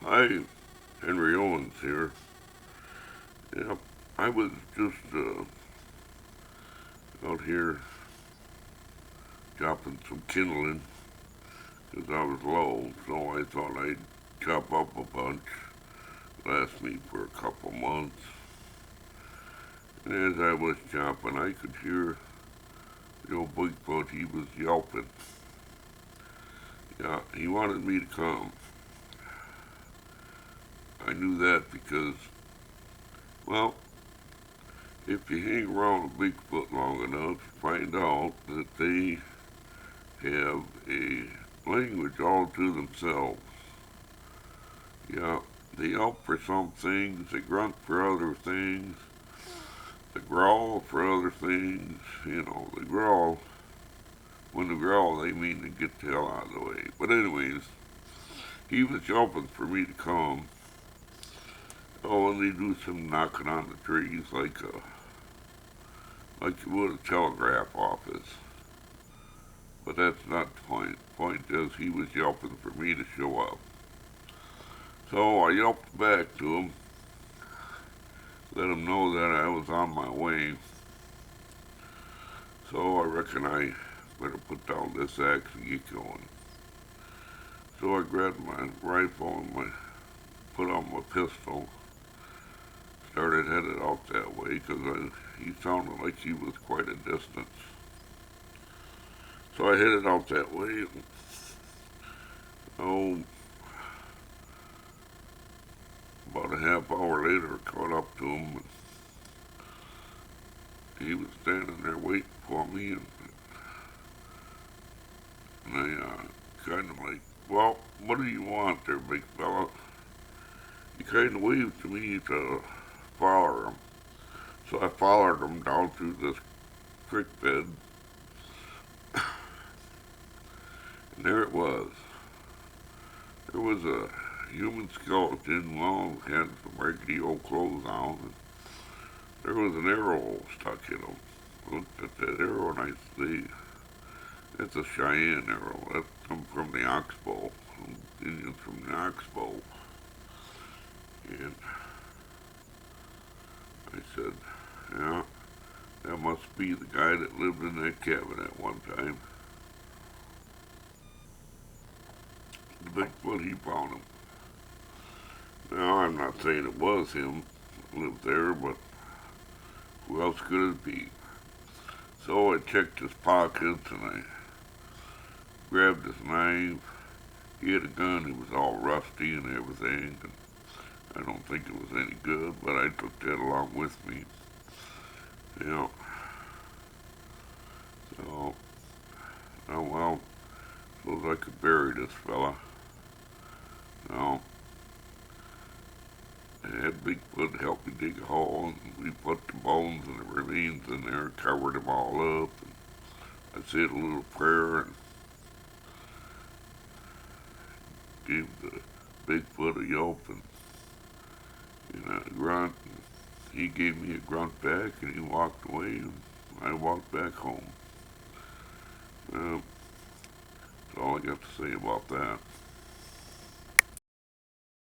Hi, Henry Owens here. Yep, I was just out here chopping some kindling because I was low, so I thought I'd chop up a bunch. Last me for a couple months. And as I was chopping, I could hear the old Bigfoot. He was yelping. Yeah, he wanted me to come. I knew that because, well, if you hang around a Bigfoot long enough, you find out that they have a language all to themselves. Yeah, they yelp for some things, they grunt for other things, they growl for other things. They growl. When they growl, they mean to get the hell out of the way. But anyways, he was yelping for me to come. Oh, and they do some knocking on the trees like you would a telegraph office. But that's not the point. The point is he was yelping for me to show up. So I yelped back to him, let him know that I was on my way. So I reckon I better put down this axe and get going. So I grabbed my rifle and put on my pistol, started headed out that way because he sounded like he was quite a distance. So I headed out that way. Oh, about a half hour later, I caught up to him. He was standing there waiting for me, and I kind of like, well, what do you want there, big fella? He kind of waved to me to follow him. So I followed him down through this creek bed, and there it was. There was a human skeleton, well, had some raggedy old clothes on, and there was an arrow stuck in him. I looked at that arrow and I said, it's a Cheyenne arrow. That come from the Oxbow. Indians from the Oxbow. And I said, yeah, that must be the guy that lived in that cabin at one time. The Bigfoot, he found him. Now, I'm not saying it was him that lived there, but who else could it be? So I checked his pockets and I grabbed his knife. He had a gun, it was all rusty and everything, and I don't think it was any good, but I took that along with me. You know, so, oh well, suppose I could bury this fella. No, I had Bigfoot help me dig a hole, and we put the bones and the remains in there, covered them all up, and I said a little prayer and gave the Bigfoot a yelp and a grunt. And he gave me a grunt back, and he walked away, and I walked back home. That's all I got to say about that.